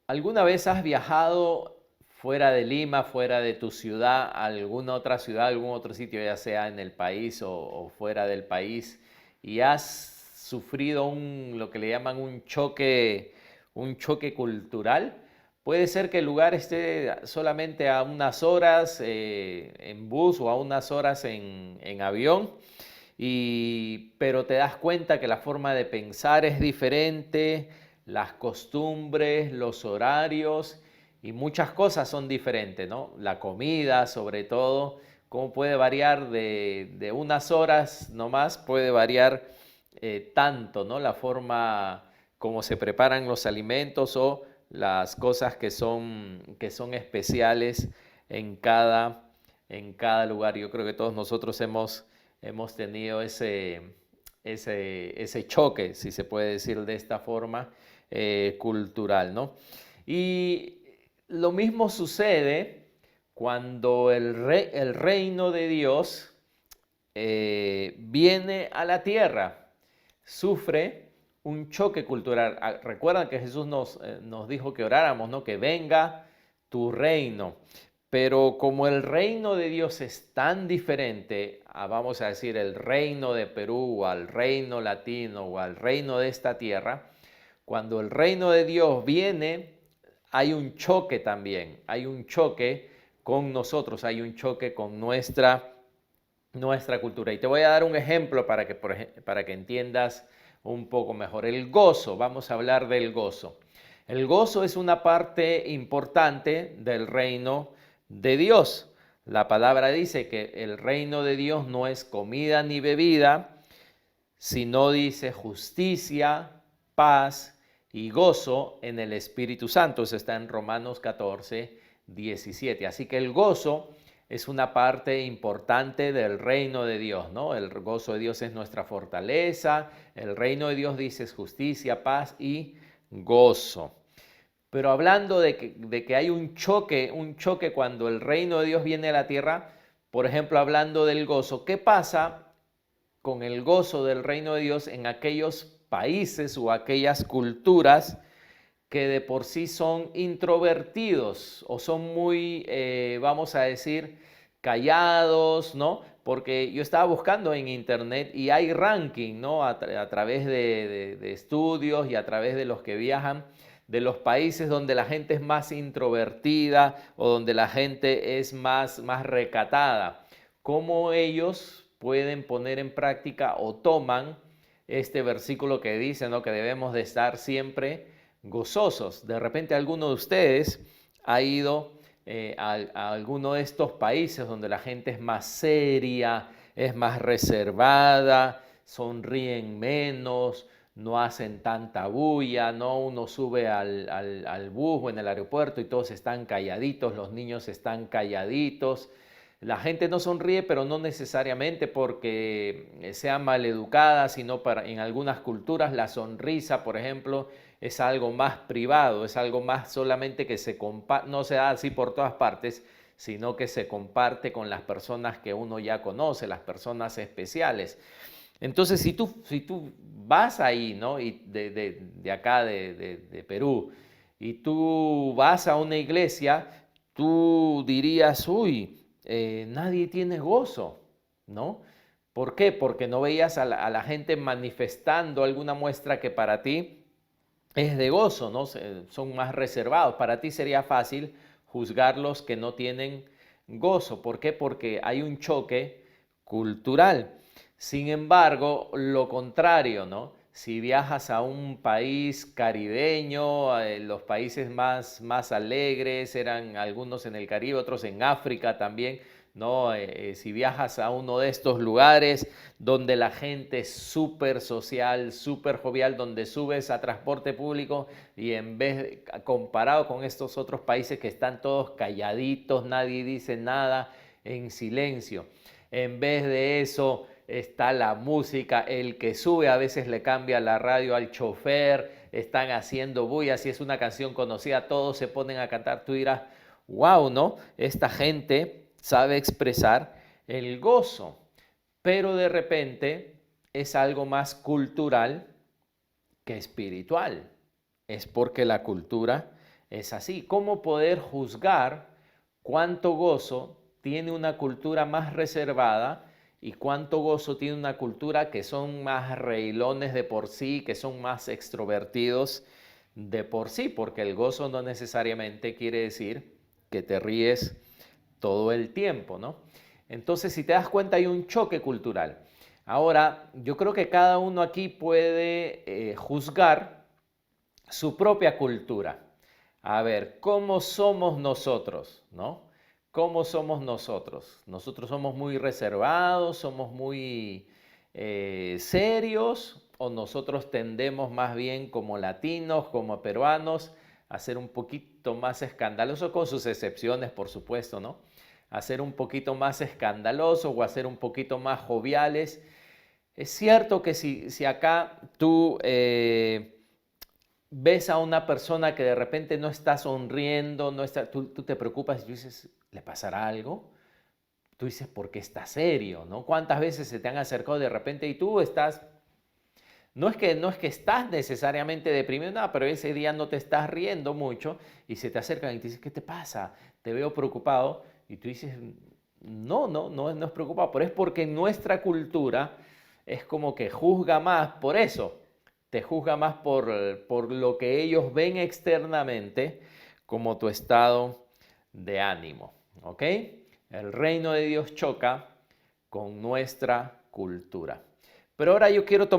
¿Alguna vez has viajado fuera de Lima, fuera de tu ciudad, a alguna otra ciudad, algún otro sitio, ya sea en el país o fuera del país, y has sufrido lo que le llaman un choque cultural? Puede ser que el lugar esté solamente a unas horas en bus o a unas horas en avión, pero te das cuenta que la forma de pensar es diferente, las costumbres, los horarios y muchas cosas son diferentes, ¿no? La comida, sobre todo, cómo puede variar de unas horas nomás, puede variar tanto, ¿no? La forma como se preparan los alimentos o las cosas que son especiales en en cada lugar. Yo creo que todos nosotros hemos tenido ese choque, si se puede decir de esta forma, cultural, ¿no? Y lo mismo sucede cuando el reino de Dios viene a la tierra, sufre un choque cultural. Recuerdan que Jesús nos dijo que oráramos, ¿no? Que venga tu reino. Pero como el reino de Dios es tan diferente a, vamos a decir, el reino de Perú o al reino latino o al reino de esta tierra, cuando el reino de Dios viene, hay un choque también, hay un choque con nosotros, hay un choque con nuestra cultura. Y te voy a dar un ejemplo para que entiendas un poco mejor. El gozo, vamos a hablar del gozo. El gozo es una parte importante del reino de Dios. La palabra dice que el reino de Dios no es comida ni bebida, sino dice justicia, paz y gozo en el Espíritu Santo. Eso está en Romanos 14, 17. Así que el gozo es una parte importante del reino de Dios, ¿no? El gozo de Dios es nuestra fortaleza. El reino de Dios dice justicia, paz y gozo. Pero hablando de que hay un choque cuando el reino de Dios viene a la tierra, por ejemplo, hablando del gozo, ¿qué pasa con el gozo del reino de Dios en aquellos países o aquellas culturas que de por sí son introvertidos o son muy, vamos a decir, callados, ¿no? Porque yo estaba buscando en internet y hay ranking, ¿no? A través de estudios y a través de los que viajan, de los países donde la gente es más introvertida o donde la gente es más recatada. Cómo ellos pueden poner en práctica o toman este versículo que dice, ¿no? Que debemos de estar siempre gozosos. De repente alguno de ustedes ha ido a alguno de estos países donde la gente es más seria, es más reservada, sonríen menos, no hacen tanta bulla, ¿no? Uno sube al bus o en el aeropuerto y todos están calladitos, los niños están calladitos. La gente no sonríe, pero no necesariamente porque sea maleducada, sino en algunas culturas la sonrisa, por ejemplo, es algo más privado, es algo más solamente que no se da así por todas partes, sino que se comparte con las personas que uno ya conoce, las personas especiales. Entonces, si tú vas ahí, ¿no? Y de acá, de Perú, y tú vas a una iglesia, tú dirías, uy, nadie tiene gozo, ¿no? ¿Por qué? Porque no veías a la gente manifestando alguna muestra que para ti es de gozo, ¿no? Son más reservados. Para ti sería fácil juzgar los que no tienen gozo. ¿Por qué? Porque hay un choque cultural. Sin embargo, lo contrario, ¿no? Si viajas a un país caribeño, los países más alegres eran algunos en el Caribe, otros en África también, ¿no? Si viajas a uno de estos lugares donde la gente es súper social, súper jovial, donde subes a transporte público y comparado con estos otros países que están todos calladitos, nadie dice nada, en silencio. En vez de eso está la música, el que sube a veces le cambia la radio al chofer, están haciendo bulla, si es una canción conocida, todos se ponen a cantar, tú dirás, wow, ¿no? Esta gente sabe expresar el gozo, pero de repente es algo más cultural que espiritual. Es porque la cultura es así. ¿Cómo poder juzgar cuánto gozo tiene una cultura más reservada y cuánto gozo tiene una cultura que son más reilones de por sí, que son más extrovertidos de por sí? Porque el gozo no necesariamente quiere decir que te ríes todo el tiempo, ¿no? Entonces, si te das cuenta, hay un choque cultural. Ahora, yo creo que cada uno aquí puede juzgar su propia cultura. A ver, ¿cómo somos nosotros, no? ¿Cómo somos nosotros? Nosotros somos muy reservados, somos muy serios, o nosotros tendemos más bien como latinos, como peruanos, a ser un poquito más escandalosos, con sus excepciones, por supuesto, ¿no? A ser un poquito más escandalosos o a ser un poquito más joviales. Es cierto que si acá tú ves a una persona que de repente no está sonriendo, no está, tú te preocupas y tú dices, ¿le pasará algo? Tú dices, ¿por qué está serio? ¿No? ¿Cuántas veces se te han acercado de repente y tú estás, no es que estás necesariamente deprimido, nada, pero ese día no te estás riendo mucho y se te acercan y te dicen, ¿qué te pasa? Te veo preocupado y tú dices, no es preocupado, pero es porque nuestra cultura es como que juzga más por eso, te juzga más por lo que ellos ven externamente como tu estado de ánimo, ¿ok? El reino de Dios choca con nuestra cultura. Pero ahora yo quiero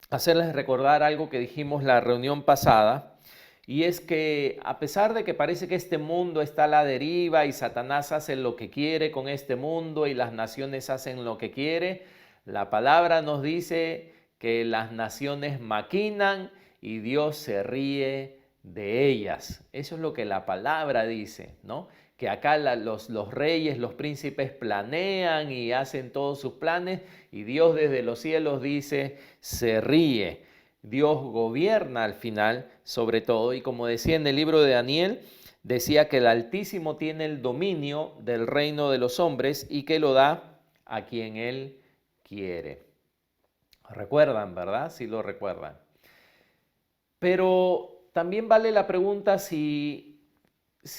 hacerles recordar algo que dijimos la reunión pasada, y es que a pesar de que parece que este mundo está a la deriva y Satanás hace lo que quiere con este mundo y las naciones hacen lo que quiere, la palabra nos dice que las naciones maquinan y Dios se ríe de ellas. Eso es lo que la palabra dice, ¿no? Que acá los reyes, los príncipes planean y hacen todos sus planes y Dios desde los cielos dice, se ríe. Dios gobierna al final sobre todo y como decía en el libro de Daniel, decía que el Altísimo tiene el dominio del reino de los hombres y que lo da a quien Él quiere. ¿Recuerdan, verdad? Sí lo recuerdan. Pero también vale la pregunta si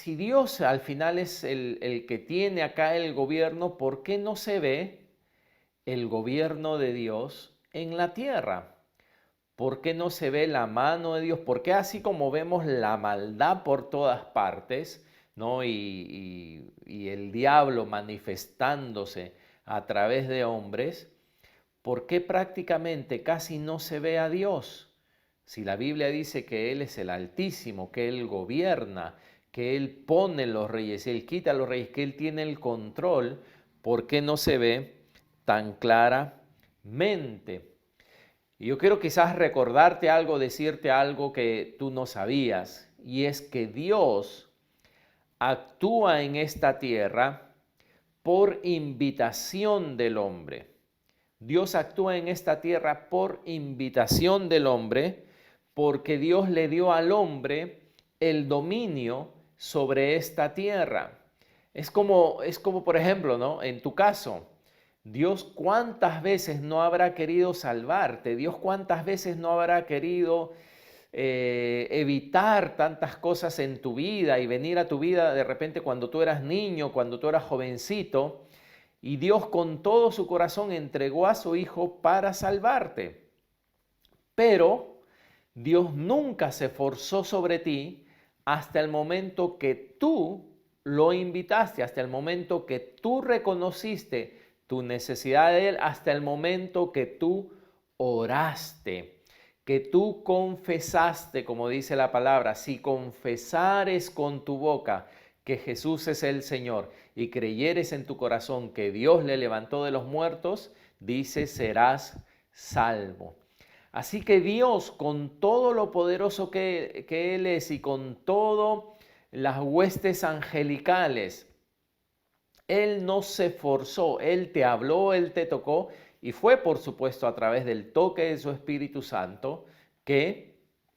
Dios al final es el que tiene acá el gobierno, ¿por qué no se ve el gobierno de Dios en la tierra? ¿Por qué no se ve la mano de Dios? ¿Por qué así como vemos la maldad por todas partes, ¿no? Y el diablo manifestándose a través de hombres, ¿por qué prácticamente casi no se ve a Dios? Si la Biblia dice que Él es el Altísimo, que Él gobierna, que Él pone los reyes, Él quita los reyes, que Él tiene el control, ¿por qué no se ve tan claramente? Y yo quiero quizás recordarte algo, decirte algo que tú no sabías, y es que Dios actúa en esta tierra por invitación del hombre. Dios actúa en esta tierra por invitación del hombre, porque Dios le dio al hombre el dominio sobre esta tierra. Es como por ejemplo, ¿no? En tu caso, Dios cuántas veces no habrá querido salvarte, Dios cuántas veces no habrá querido evitar tantas cosas en tu vida y venir a tu vida de repente cuando tú eras niño, cuando tú eras jovencito, y Dios con todo su corazón entregó a su Hijo para salvarte. Pero Dios nunca se forzó sobre ti hasta el momento que tú lo invitaste, hasta el momento que tú reconociste tu necesidad de Él, hasta el momento que tú oraste, que tú confesaste, como dice la palabra, si confesares con tu boca que Jesús es el Señor y creyeres en tu corazón que Dios le levantó de los muertos, dice, serás salvo. Así que Dios, con todo lo poderoso que Él es y con todas las huestes angelicales, Él no se forzó, Él te habló, Él te tocó y fue por supuesto a través del toque de su Espíritu Santo que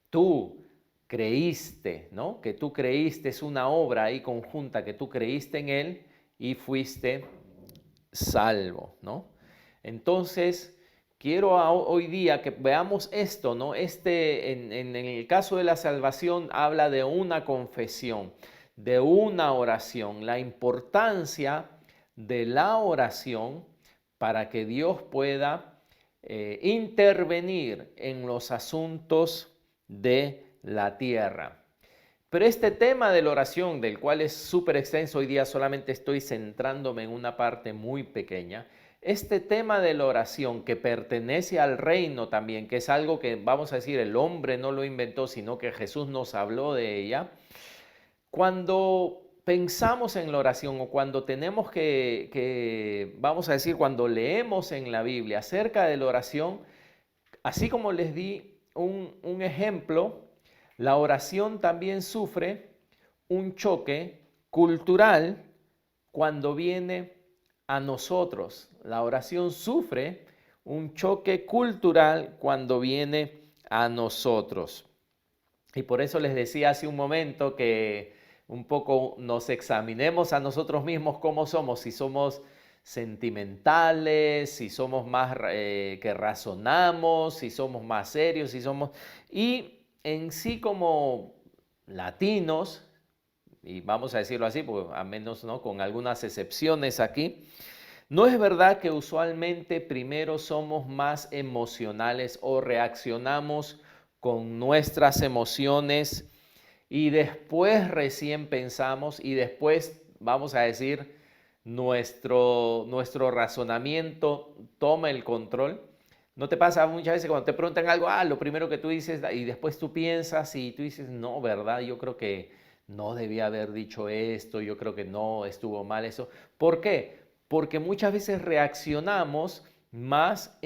tú creíste, ¿no? Que tú creíste, es una obra ahí conjunta, que tú creíste en Él y fuiste salvo, ¿no? Entonces, quiero hoy día que veamos esto, ¿no? En el caso de la salvación habla de una confesión, de una oración, la importancia de la oración para que Dios pueda intervenir en los asuntos de la tierra. Pero este tema de la oración, del cual es súper extenso, hoy día solamente estoy centrándome en una parte muy pequeña. Este tema de la oración que pertenece al reino también, que es algo que, vamos a decir, el hombre no lo inventó, sino que Jesús nos habló de ella. Cuando pensamos en la oración o cuando tenemos vamos a decir, cuando leemos en la Biblia acerca de la oración, así como les di un ejemplo, la oración también sufre un choque cultural cuando viene a nosotros. La oración sufre un choque cultural cuando viene a nosotros. Y por eso les decía hace un momento que un poco nos examinemos a nosotros mismos cómo somos, si somos sentimentales, si somos más que razonamos, si somos más serios, si somos... Y en sí como latinos, y vamos a decirlo así, porque a menos no, con algunas excepciones aquí, no es verdad que usualmente primero somos más emocionales o reaccionamos con nuestras emociones y después recién pensamos y después, vamos a decir, nuestro razonamiento toma el control. ¿No te pasa muchas veces cuando te preguntan algo, lo primero que tú dices y después tú piensas y tú dices, no, ¿verdad? Yo creo que no debía haber dicho esto, yo creo que no estuvo mal eso. ¿Por qué? Porque muchas veces reaccionamos más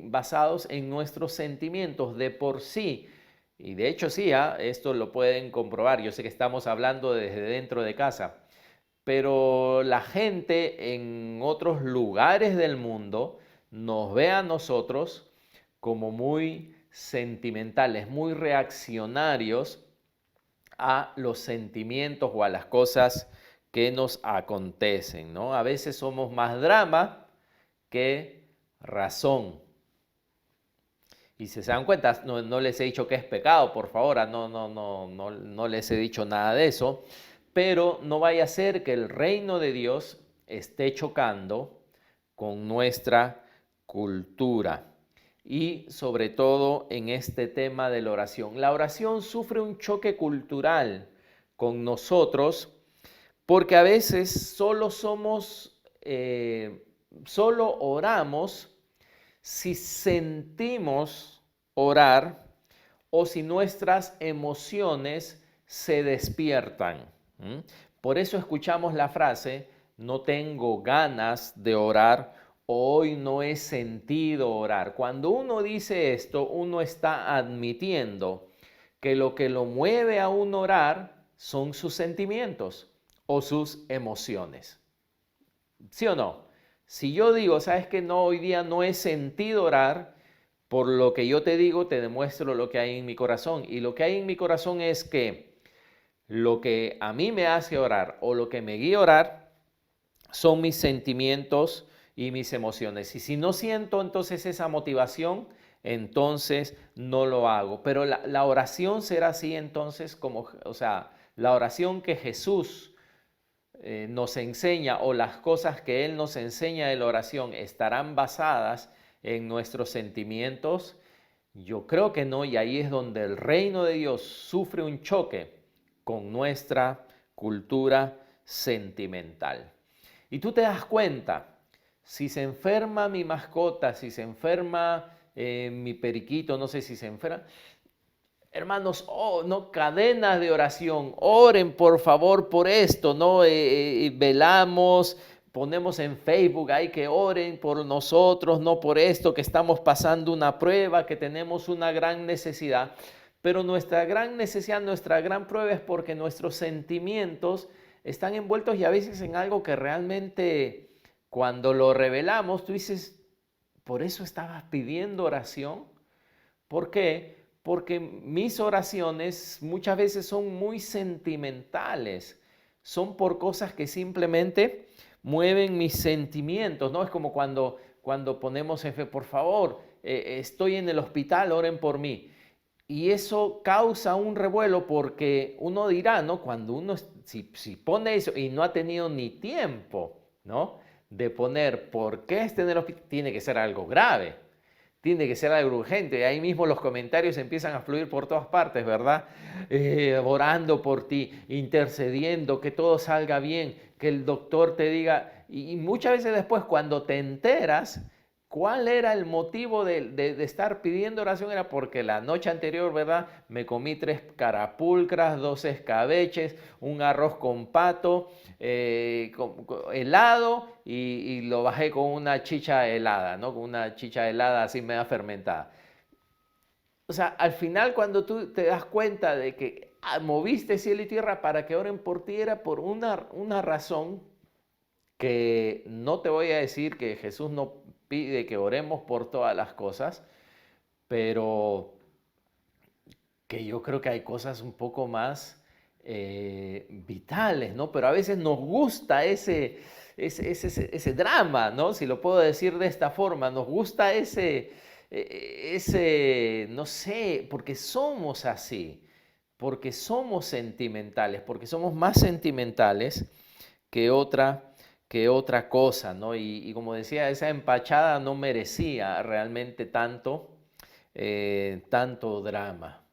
basados en nuestros sentimientos de por sí. Y de hecho sí, esto lo pueden comprobar. Yo sé que estamos hablando desde dentro de casa, pero la gente en otros lugares del mundo nos ve a nosotros como muy sentimentales, muy reaccionarios a los sentimientos o a las cosas que nos acontecen, ¿no? A veces somos más drama que razón. Y si se dan cuenta, no les he dicho que es pecado, por favor, no les he dicho nada de eso, pero no vaya a ser que el reino de Dios esté chocando con nuestra cultura y sobre todo en este tema de la oración. La oración sufre un choque cultural con nosotros porque a veces solo oramos si sentimos orar o si nuestras emociones se despiertan. Por eso escuchamos la frase, no tengo ganas de orar, hoy no he sentido orar. Cuando uno dice esto, uno está admitiendo que lo que lo mueve a uno orar son sus sentimientos o sus emociones. ¿Sí o no? Si yo digo, sabes que no, hoy día no he sentido orar, por lo que yo te digo, te demuestro lo que hay en mi corazón. Y lo que hay en mi corazón es que lo que a mí me hace orar o lo que me guía a orar son mis sentimientos y mis emociones. Y si no siento entonces esa motivación, entonces no lo hago. Pero la oración será así entonces como, o sea, la oración que Jesús nos enseña o las cosas que Él nos enseña de la oración estarán basadas en nuestros sentimientos. Yo creo que no, y ahí es donde el reino de Dios sufre un choque con nuestra cultura sentimental. Y tú te das cuenta, si se enferma mi mascota, si se enferma mi periquito, no sé si se enferma, hermanos, no, cadenas de oración, oren por favor por esto, ¿no? Velamos, ponemos en Facebook, hay que oren por nosotros, no por esto, que estamos pasando una prueba, que tenemos una gran necesidad. Pero nuestra gran necesidad, nuestra gran prueba es porque nuestros sentimientos están envueltos y a veces en algo que realmente cuando lo revelamos, tú dices, ¿por eso estabas pidiendo oración? ¿Por qué? Porque mis oraciones muchas veces son muy sentimentales, son por cosas que simplemente mueven mis sentimientos, ¿no? Es como cuando cuando ponemos en fe, por favor, estoy en el hospital, oren por mí. Y eso causa un revuelo porque uno dirá, ¿no? Cuando uno, si pone eso y no ha tenido ni tiempo, ¿no? De poner por qué está en el hospital, tiene que ser algo grave, tiene que ser algo urgente. Ahí mismo los comentarios empiezan a fluir por todas partes, ¿verdad? Orando por ti, intercediendo, que todo salga bien, que el doctor te diga. Y muchas veces después, cuando te enteras, ¿cuál era el motivo de estar pidiendo oración? Era porque la noche anterior, ¿verdad? Me comí 3 carapulcras, 2 escabeches, un arroz con pato, helado y lo bajé con una chicha helada, ¿no? Con una chicha helada así media fermentada. O sea, al final cuando tú te das cuenta de que moviste cielo y tierra para que oren por ti, era por una razón que no te voy a decir que Jesús no pide que oremos por todas las cosas, pero que yo creo que hay cosas un poco más vitales, ¿no? Pero a veces nos gusta ese drama, ¿no? Si lo puedo decir de esta forma, nos gusta no sé, porque somos así, porque somos sentimentales, porque somos más sentimentales que otra cosa, ¿no? Y como decía, esa empachada no merecía realmente tanto drama.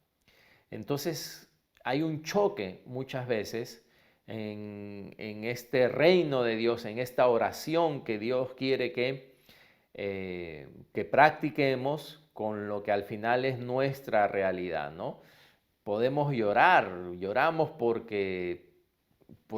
Entonces hay un choque muchas veces en este reino de Dios, en esta oración que Dios quiere que practiquemos con lo que al final es nuestra realidad, ¿no? Podemos llorar, lloramos por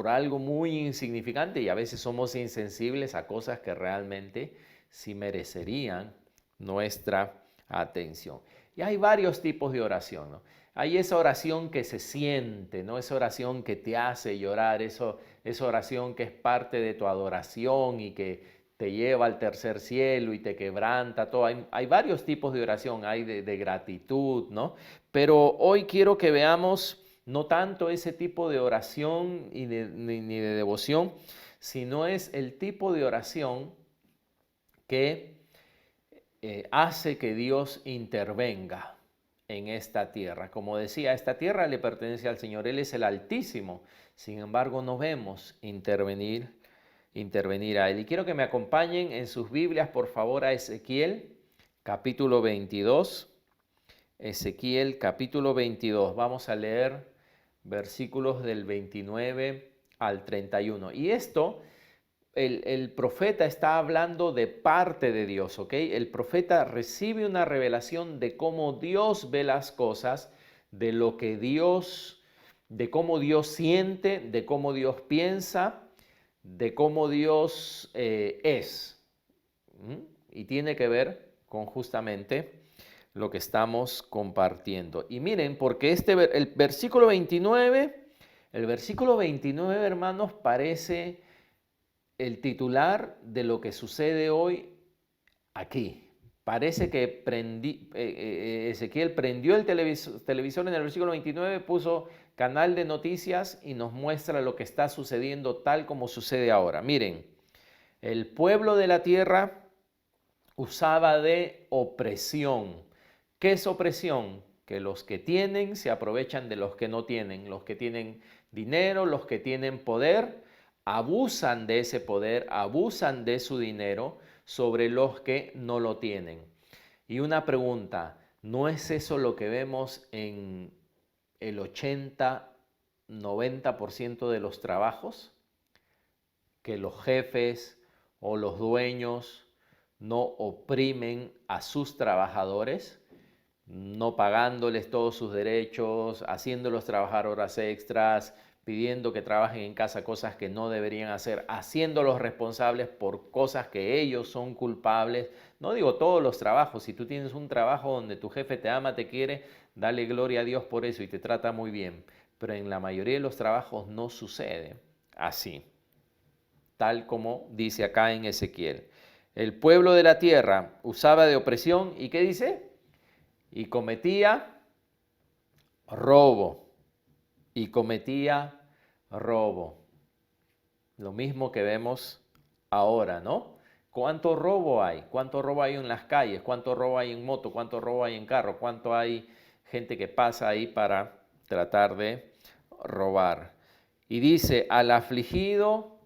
algo muy insignificante y a veces somos insensibles a cosas que realmente sí merecerían nuestra atención. Y hay varios tipos de oración, ¿no? Hay esa oración que se siente, ¿no? Esa oración que te hace llorar, esa oración que es parte de tu adoración y que te lleva al tercer cielo y te quebranta, todo. Hay varios tipos de oración, hay de gratitud, ¿no? Pero hoy quiero que veamos no tanto ese tipo de oración ni de devoción, sino es el tipo de oración que hace que Dios intervenga en esta tierra. Como decía, esta tierra le pertenece al Señor, Él es el Altísimo. Sin embargo, no vemos intervenir a Él. Y quiero que me acompañen en sus Biblias, por favor, a Ezequiel, capítulo 22. Ezequiel, capítulo 22. Vamos a leer versículos del 29 al 31. Y esto, el profeta está hablando de parte de Dios, ¿ok? El profeta recibe una revelación de cómo Dios ve las cosas, de lo que de cómo Dios siente, de cómo Dios piensa, de cómo Dios es. Y tiene que ver con justamente lo que estamos compartiendo. Y miren, porque el versículo 29, hermanos, parece el titular de lo que sucede hoy aquí. Parece que Ezequiel prendió el televisor en el versículo 29, puso canal de noticias y nos muestra lo que está sucediendo tal como sucede ahora. Miren, el pueblo de la tierra usaba de opresión. ¿Qué es opresión? Que los que tienen se aprovechan de los que no tienen. Los que tienen dinero, los que tienen poder, abusan de ese poder, abusan de su dinero sobre los que no lo tienen. Y una pregunta, ¿no es eso lo que vemos en el 80-90% de los trabajos? Que los jefes o los dueños no oprimen a sus trabajadores, no pagándoles todos sus derechos, haciéndolos trabajar horas extras, pidiendo que trabajen en casa cosas que no deberían hacer, haciéndolos responsables por cosas que ellos son culpables. No digo todos los trabajos, si tú tienes un trabajo donde tu jefe te ama, te quiere, dale gloria a Dios por eso y te trata muy bien. Pero en la mayoría de los trabajos no sucede así, tal como dice acá en Ezequiel. El pueblo de la tierra usaba de opresión y ¿qué dice? Y cometía robo. Y cometía robo. Lo mismo que vemos ahora, ¿no? ¿Cuánto robo hay? ¿Cuánto robo hay en las calles? ¿Cuánto robo hay en moto? ¿Cuánto robo hay en carro? ¿Cuánto hay gente que pasa ahí para tratar de robar? Y dice, al afligido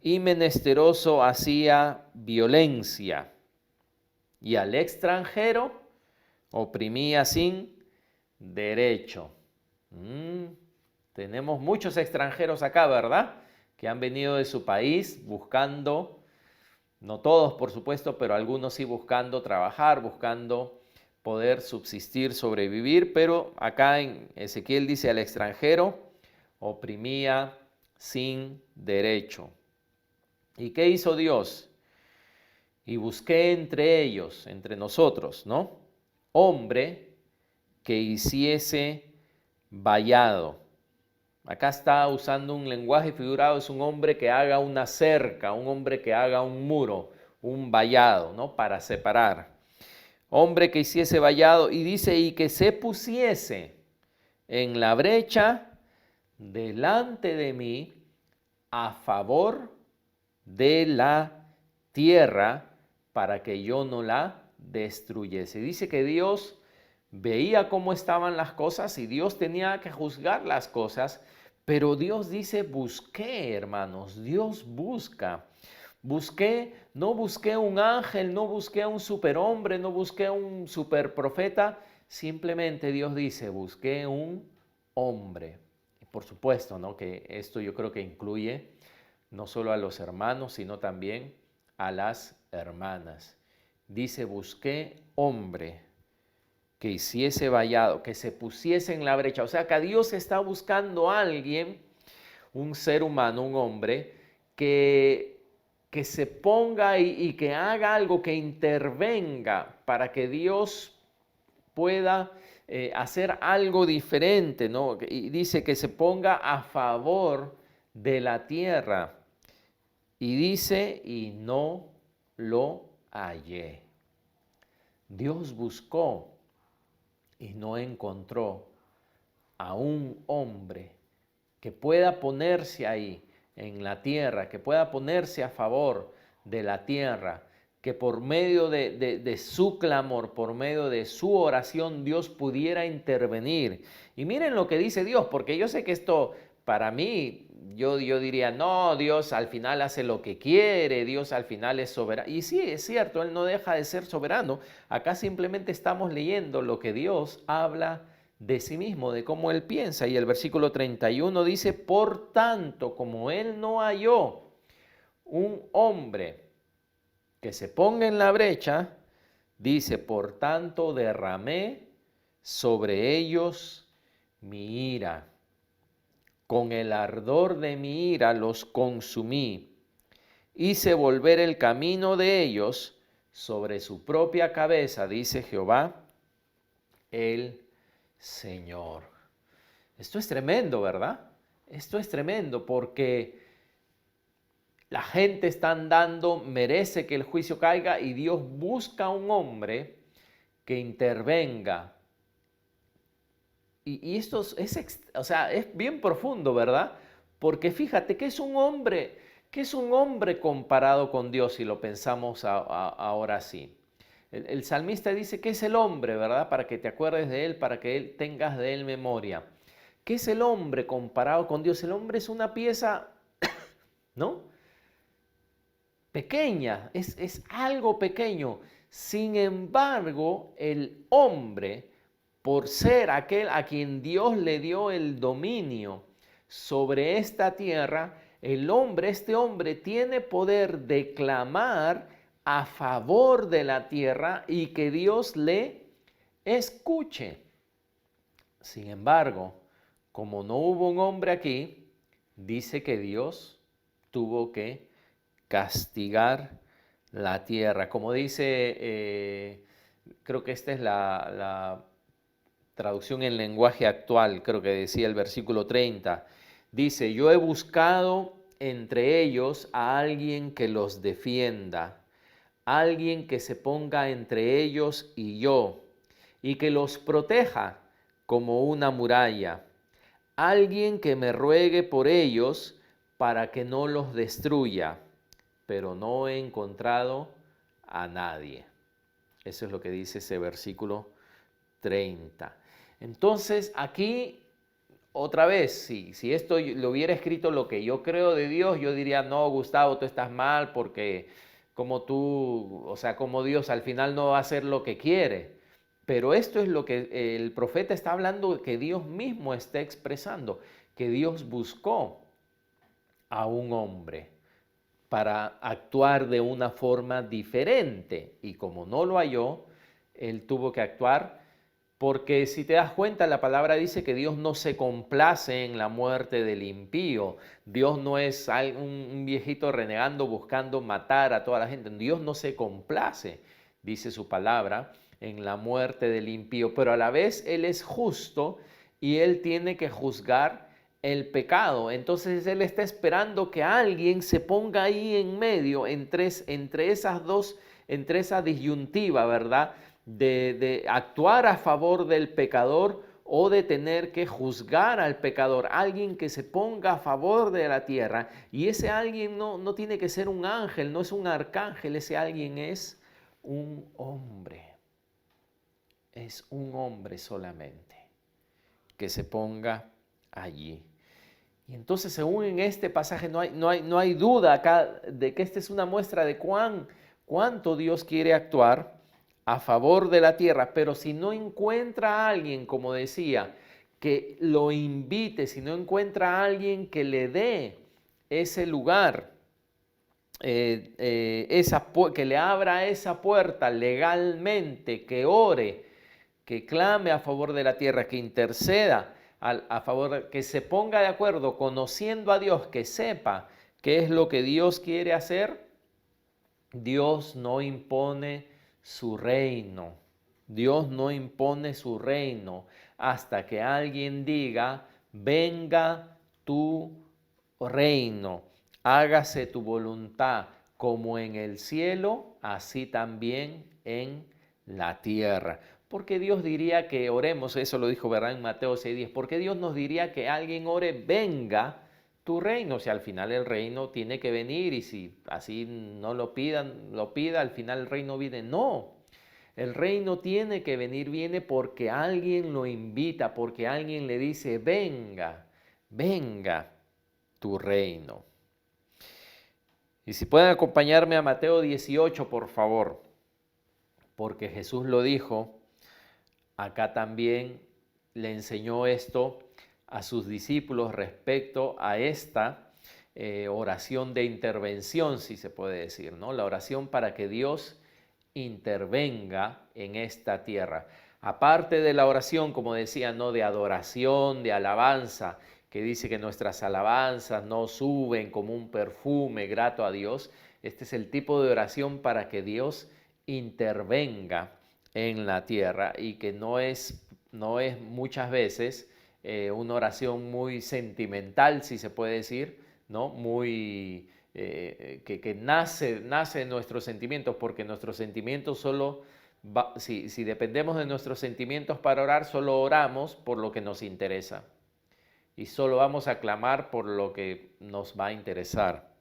y menesteroso hacía violencia, y al extranjero oprimía sin derecho. Tenemos muchos extranjeros acá, ¿verdad? Que han venido de su país buscando, no todos por supuesto, pero algunos sí buscando trabajar, buscando poder subsistir, sobrevivir, pero acá en Ezequiel dice al extranjero oprimía sin derecho. ¿Y qué hizo Dios? Y busqué entre ellos, entre nosotros, ¿no? Hombre que hiciese vallado. Acá está usando un lenguaje figurado, es un hombre que haga una cerca, un hombre que haga un muro, un vallado, ¿no? Para separar. Hombre que hiciese vallado, y dice, y que se pusiese en la brecha delante de mí a favor de la tierra para que yo no la destruyese. Dice que Dios veía cómo estaban las cosas y Dios tenía que juzgar las cosas, pero Dios dice, busqué, hermanos, Dios busca. Busqué, no busqué un ángel, no busqué a un superhombre, no busqué a un superprofeta, simplemente Dios dice, busqué un hombre. Y por supuesto, ¿no? Que esto yo creo que incluye no solo a los hermanos, sino también a las hermanas. Dice, busqué hombre que hiciese vallado, que se pusiese en la brecha. O sea, que Dios está buscando a alguien, un ser humano, un hombre, que se ponga y que haga algo, que intervenga para que Dios pueda hacer algo diferente, ¿no? Y dice que se ponga a favor de la tierra. Y dice, y no lo hallé. Dios buscó y no encontró a un hombre que pueda ponerse ahí en la tierra, que pueda ponerse a favor de la tierra, que por medio de su clamor, por medio de su oración, Dios pudiera intervenir. Y miren lo que dice Dios, porque yo sé que esto para mí, yo diría, no, Dios al final hace lo que quiere, Dios al final es soberano. Y sí, es cierto, Él no deja de ser soberano. Acá simplemente estamos leyendo lo que Dios habla de sí mismo, de cómo Él piensa. Y el versículo 31 dice, por tanto, como Él no halló un hombre que se ponga en la brecha, dice, por tanto derramé sobre ellos mi ira. Con el ardor de mi ira los consumí. Hice volver el camino de ellos sobre su propia cabeza, dice Jehová, el Señor. Esto es tremendo, ¿verdad? Esto es tremendo porque la gente está andando, merece que el juicio caiga y Dios busca a un hombre que intervenga. Y esto o sea, es bien profundo, ¿verdad? Porque fíjate que es un hombre, comparado con Dios si lo pensamos ahora sí. El salmista dice que es el hombre, ¿verdad? Para que te acuerdes de él, para que tengas de él memoria. ¿Qué es el hombre comparado con Dios? El hombre es una pieza, ¿no? Pequeña, es algo pequeño. Sin embargo, el hombre, por ser aquel a quien Dios le dio el dominio sobre esta tierra, este hombre tiene poder de clamar a favor de la tierra y que Dios le escuche. Sin embargo, como no hubo un hombre aquí, dice que Dios tuvo que castigar la tierra. Como dice, creo que esta es la traducción en lenguaje actual, creo que decía el versículo 30. Dice, yo he buscado entre ellos a alguien que los defienda, alguien que se ponga entre ellos y yo, y que los proteja como una muralla, alguien que me ruegue por ellos para que no los destruya. pero no he encontrado a nadie. Eso es lo que dice ese versículo 30. Entonces, aquí, otra vez, si esto lo hubiera escrito lo que yo creo de Dios, yo diría, no, Gustavo, tú estás mal porque como tú, o sea, como Dios al final no va a hacer lo que quiere. Pero esto es lo que el profeta está hablando, que Dios mismo está expresando, que Dios buscó a un hombre para actuar de una forma diferente. Y como no lo halló, él tuvo que actuar porque si te das cuenta, la palabra dice que Dios no se complace en la muerte del impío. Dios no es un viejito renegando buscando matar a toda la gente. Dios no se complace, dice su palabra, en la muerte del impío. Pero a la vez Él es justo y Él tiene que juzgar el pecado. Entonces Él está esperando que alguien se ponga ahí en medio, entre esas dos, entre esa disyuntiva, ¿verdad? De actuar a favor del pecador o de tener que juzgar al pecador, alguien que se ponga a favor de la tierra. Y ese alguien no tiene que ser un ángel, no es un arcángel, ese alguien es un hombre. Es un hombre solamente que se ponga allí. Y entonces, según en este pasaje, no hay duda acá de que esta es una muestra de cuánto Dios quiere actuar a favor de la tierra, pero si no encuentra a alguien, como decía, que lo invite, si no encuentra a alguien que le dé ese lugar, que le abra esa puerta legalmente, que ore, que clame a favor de la tierra, que interceda a favor, que se ponga de acuerdo, conociendo a Dios, que sepa qué es lo que Dios quiere hacer, Dios no impone su reino. Dios no impone su reino hasta que alguien diga, venga tu reino, hágase tu voluntad, como en el cielo, así también en la tierra. Porque Dios diría que oremos, eso lo dijo, ¿verdad? En Mateo 6:10, porque Dios nos diría que alguien ore, venga tu reino. O sea, al final el reino tiene que venir y si así no lo pida, al final el reino viene. No, el reino tiene que venir, viene porque alguien lo invita, porque alguien le dice, venga, venga tu reino. Y si pueden acompañarme a Mateo 18, por favor, porque Jesús lo dijo, acá también le enseñó esto a sus discípulos respecto a esta oración de intervención, si se puede decir, ¿no? La oración para que Dios intervenga en esta tierra. Aparte de la oración, como decía, ¿no? De adoración, de alabanza, que dice que nuestras alabanzas no suben como un perfume grato a Dios. Este es el tipo de oración para que Dios intervenga en la tierra y que no es muchas veces una oración muy sentimental, si se puede decir, ¿no? Muy que nace de nuestros sentimientos, porque nuestros sentimientos solo, si dependemos de nuestros sentimientos para orar, solo oramos por lo que nos interesa y solo vamos a clamar por lo que nos va a interesar.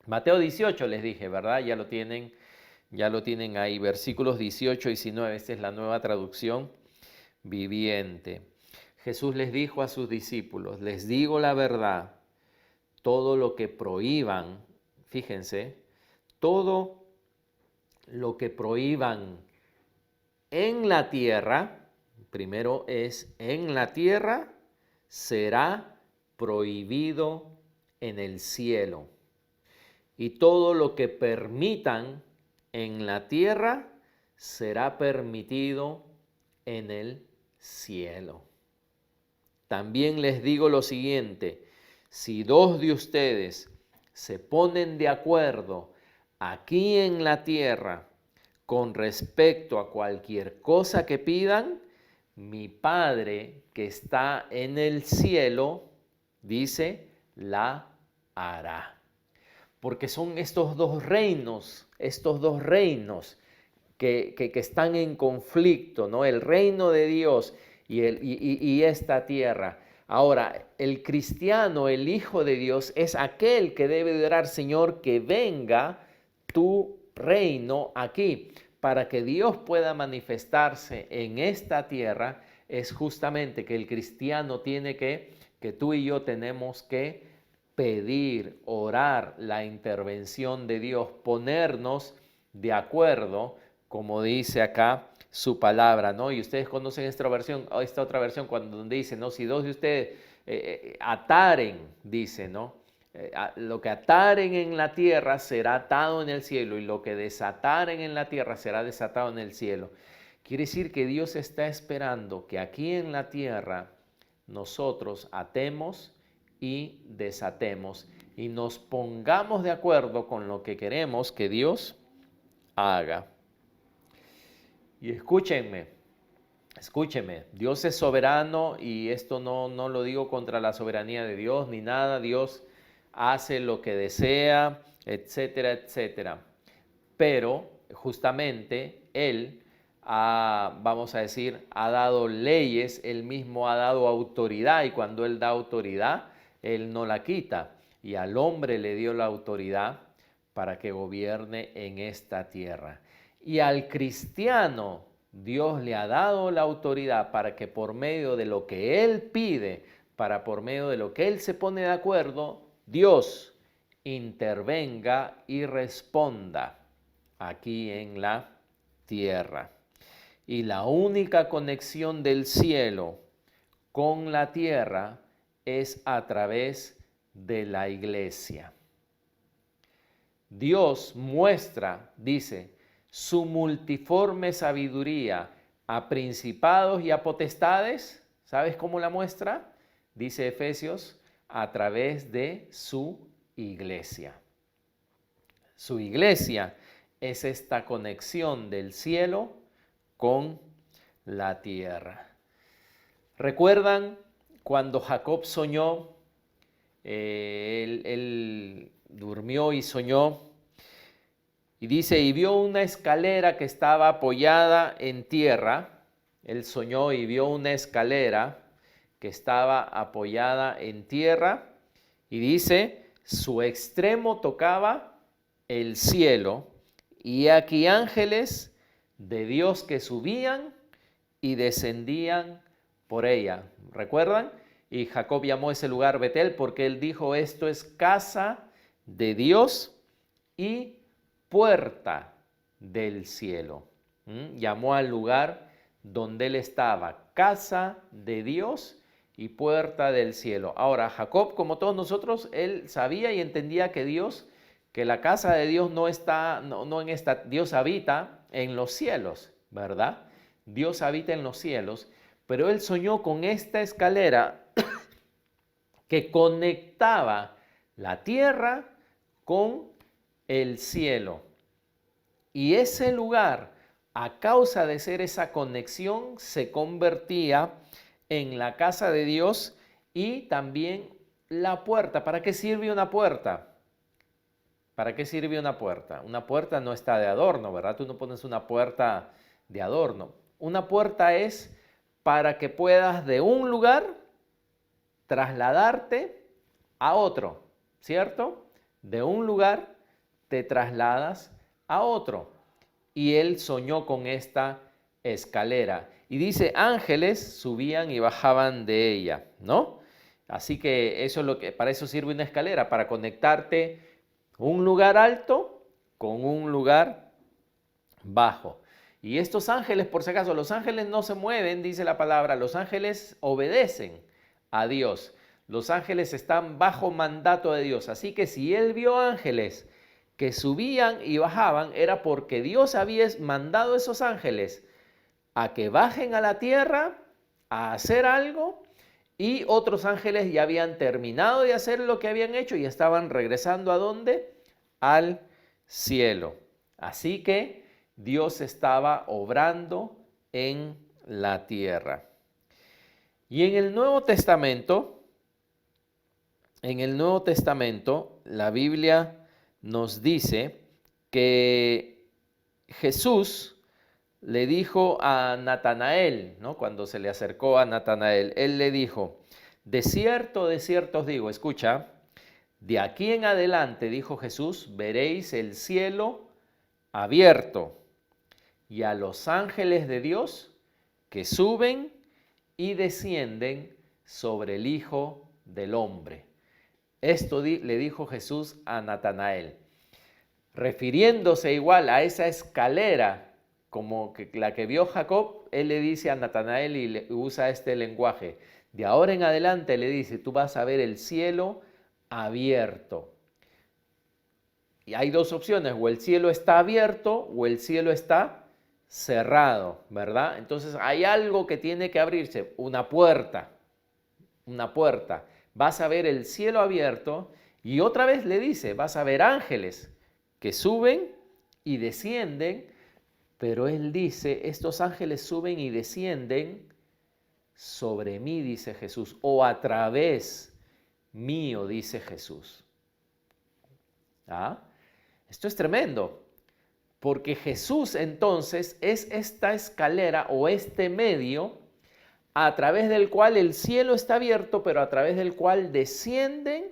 Mateo 18 les dije, ¿verdad? Ya lo tienen ahí, versículos 18 y 19, esta es la nueva traducción viviente. Jesús les dijo a sus discípulos, les digo la verdad, todo lo que prohíban, fíjense, todo lo que prohíban en la tierra, primero es en la tierra, será prohibido en el cielo. Y todo lo que permitan en la tierra será permitido en el cielo. También les digo lo siguiente, si dos de ustedes se ponen de acuerdo aquí en la tierra con respecto a cualquier cosa que pidan, mi Padre que está en el cielo, dice, la hará. Porque son estos dos reinos que están en conflicto, ¿no? El reino de Dios y esta tierra. Ahora, el cristiano, el Hijo de Dios, es aquel que debe de orar, Señor, que venga tu reino aquí, para que Dios pueda manifestarse en esta tierra. Es justamente que el cristiano tiene que tú y yo tenemos que pedir, orar la intervención de Dios, ponernos de acuerdo, como dice acá su palabra, ¿no? Y ustedes conocen esta otra versión cuando dice, ¿no? Si dos de ustedes ataren, dice, ¿no? Lo que ataren en la tierra será atado en el cielo y lo que desataren en la tierra será desatado en el cielo. Quiere decir que Dios está esperando que aquí en la tierra nosotros atemos y desatemos y nos pongamos de acuerdo con lo que queremos que Dios haga. Y escúchenme, Dios es soberano y esto no lo digo contra la soberanía de Dios ni nada. Dios hace lo que desea, etcétera, etcétera. Pero justamente Él vamos a decir, ha dado leyes, Él mismo ha dado autoridad y cuando Él da autoridad, Él no la quita. Y al hombre le dio la autoridad para que gobierne en esta tierra. Y al cristiano Dios le ha dado la autoridad para que por medio de lo que Él pide, por medio de lo que Él se pone de acuerdo, Dios intervenga y responda aquí en la tierra. Y la única conexión del cielo con la tierra es a través de la iglesia. Dios muestra, dice, su multiforme sabiduría a principados y a potestades. ¿Sabes cómo la muestra? Dice Efesios, a través de su iglesia. Su iglesia es esta conexión del cielo con la tierra. ¿Recuerdan cuando Jacob soñó? Él durmió y soñó. Y dice, y vio una escalera que estaba apoyada en tierra. Él soñó y vio una escalera que estaba apoyada en tierra. Y dice, su extremo tocaba el cielo. Y aquí ángeles de Dios que subían y descendían por ella. ¿Recuerdan? Y Jacob llamó ese lugar Betel porque él dijo, esto es casa de Dios y puerta del cielo. Llamó al lugar donde él estaba, casa de Dios y puerta del cielo. Ahora, Jacob, como todos nosotros, él sabía y entendía que Dios, que la casa de Dios no está, no en esta, Dios habita en los cielos, ¿verdad? Dios habita en los cielos, pero él soñó con esta escalera que conectaba la tierra con el cielo. Y ese lugar, a causa de ser esa conexión, se convertía en la casa de Dios y también la puerta. ¿Para qué sirve una puerta? ¿Para qué sirve una puerta? Una puerta no está de adorno, ¿verdad? Tú no pones una puerta de adorno. Una puerta es para que puedas de un lugar trasladarte a otro, ¿cierto? De un lugar te trasladas a otro. Y él soñó con esta escalera. Y dice, ángeles subían y bajaban de ella, ¿no? Así que eso es lo que, para eso sirve una escalera, para conectarte un lugar alto con un lugar bajo. Y estos ángeles, por si acaso, los ángeles no se mueven, dice la palabra, los ángeles obedecen a Dios. Los ángeles están bajo mandato de Dios. Así que si él vio ángeles que subían y bajaban, era porque Dios había mandado a esos ángeles a que bajen a la tierra a hacer algo y otros ángeles ya habían terminado de hacer lo que habían hecho y estaban regresando ¿a dónde? Al cielo. Así que Dios estaba obrando en la tierra. Y en el Nuevo Testamento, la Biblia nos dice que Jesús le dijo a Natanael, ¿no? Cuando se le acercó a Natanael, él le dijo, de cierto os digo, escucha, de aquí en adelante, dijo Jesús, veréis el cielo abierto y a los ángeles de Dios que suben y descienden sobre el Hijo del Hombre. Esto le dijo Jesús a Natanael, refiriéndose igual a esa escalera como que la que vio Jacob. Él le dice a Natanael y usa este lenguaje. De ahora en adelante le dice, tú vas a ver el cielo abierto. Y hay dos opciones, o el cielo está abierto o el cielo está cerrado, ¿verdad? Entonces hay algo que tiene que abrirse, una puerta. Vas a ver el cielo abierto y otra vez le dice, vas a ver ángeles que suben y descienden, pero él dice, estos ángeles suben y descienden sobre mí, dice Jesús, o a través mío, dice Jesús. ¿Ah? Esto es tremendo, porque Jesús entonces es esta escalera o este medio a través del cual el cielo está abierto, pero a través del cual descienden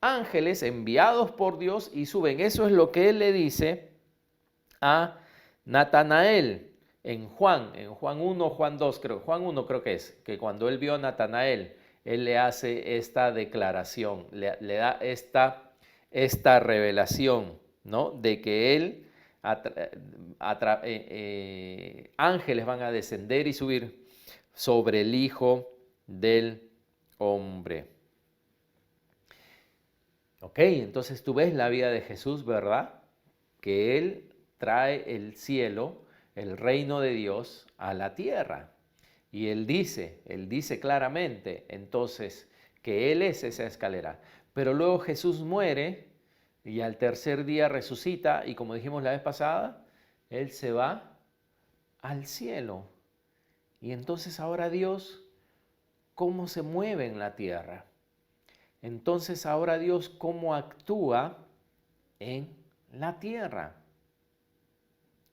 ángeles enviados por Dios y suben. Eso es lo que él le dice a Natanael en Juan 1, Juan 2, Juan 1 creo que es, que cuando él vio a Natanael, él le hace esta declaración, le da esta revelación, ¿no? De que él, ángeles van a descender y subir sobre el Hijo del Hombre. Ok, entonces tú ves la vida de Jesús, ¿verdad? Que Él trae el cielo, el reino de Dios a la tierra. Y Él dice claramente entonces que Él es esa escalera. Pero luego Jesús muere y al tercer día resucita y como dijimos la vez pasada, Él se va al cielo. Y entonces ahora Dios, ¿cómo se mueve en la tierra? Entonces ahora Dios, ¿cómo actúa en la tierra?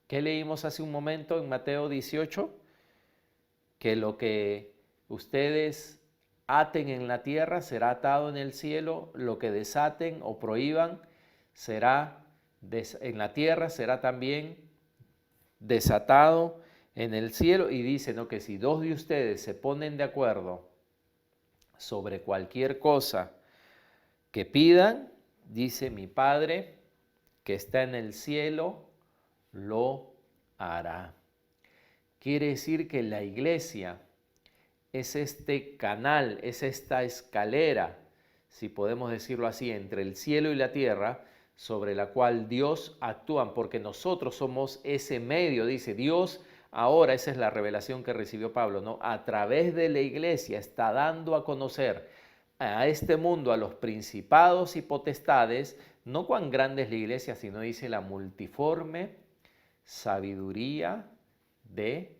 ¿Qué leímos hace un momento en Mateo 18? Que lo que ustedes aten en la tierra será atado en el cielo, lo que desaten o prohíban será en la tierra será también desatado en el cielo. Y dice, ¿no?, que si dos de ustedes se ponen de acuerdo sobre cualquier cosa que pidan, dice mi Padre que está en el cielo, lo hará. Quiere decir que la iglesia es este canal, es esta escalera, si podemos decirlo así, entre el cielo y la tierra, sobre la cual Dios actúa, porque nosotros somos ese medio, dice Dios. Ahora esa es la revelación que recibió Pablo, ¿no? A través de la iglesia está dando a conocer a este mundo, a los principados y potestades, no cuán grande es la iglesia, sino dice la multiforme sabiduría de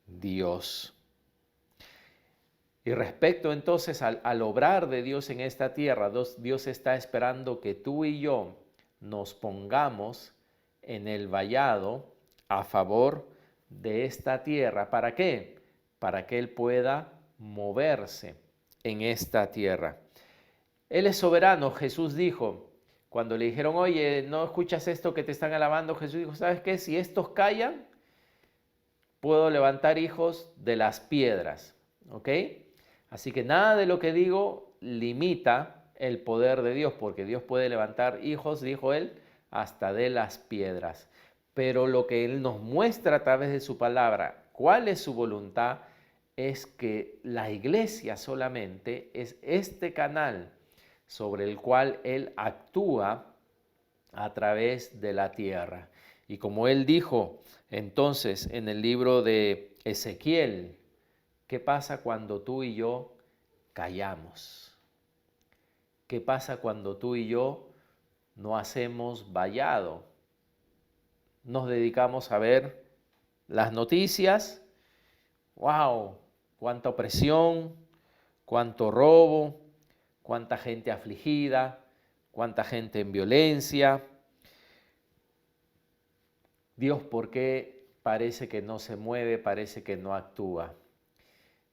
Dios. Y respecto entonces al obrar de Dios en esta tierra, Dios está esperando que tú y yo nos pongamos en el vallado a favor de esta tierra. ¿Para qué? Para que Él pueda moverse en esta tierra. Él es soberano. Jesús dijo, cuando le dijeron, oye, ¿no escuchas esto que te están alabando? Jesús dijo, ¿sabes qué? Si estos callan, puedo levantar hijos de las piedras. ¿Ok? Así que nada de lo que digo limita el poder de Dios, porque Dios puede levantar hijos, dijo Él, hasta de las piedras. Pero lo que Él nos muestra a través de su palabra, cuál es su voluntad, es que la iglesia solamente es este canal sobre el cual Él actúa a través de la tierra. Y como Él dijo entonces en el libro de Ezequiel, ¿qué pasa cuando tú y yo callamos? ¿Qué pasa cuando tú y yo no hacemos vallado? Nos dedicamos a ver las noticias. ¡Wow! Cuánta opresión, cuánto robo, cuánta gente afligida, cuánta gente en violencia. Dios, ¿por qué parece que no se mueve, parece que no actúa?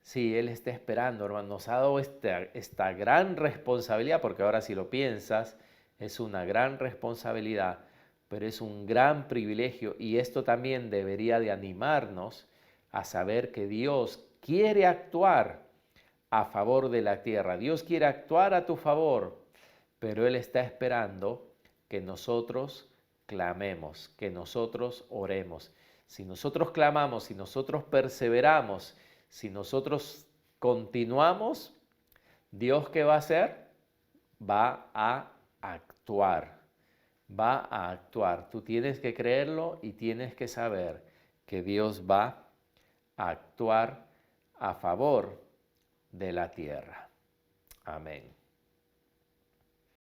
Sí, Él está esperando, hermano. Nos ha dado esta gran responsabilidad, porque ahora si lo piensas, es una gran responsabilidad, pero es un gran privilegio y esto también debería de animarnos a saber que Dios quiere actuar a favor de la tierra. Dios quiere actuar a tu favor, pero Él está esperando que nosotros clamemos, que nosotros oremos. Si nosotros clamamos, si nosotros perseveramos, si nosotros continuamos, Dios ¿qué va a hacer? Va a actuar, va a actuar. Tú tienes que creerlo y tienes que saber que Dios va a actuar a favor de la tierra. Amén.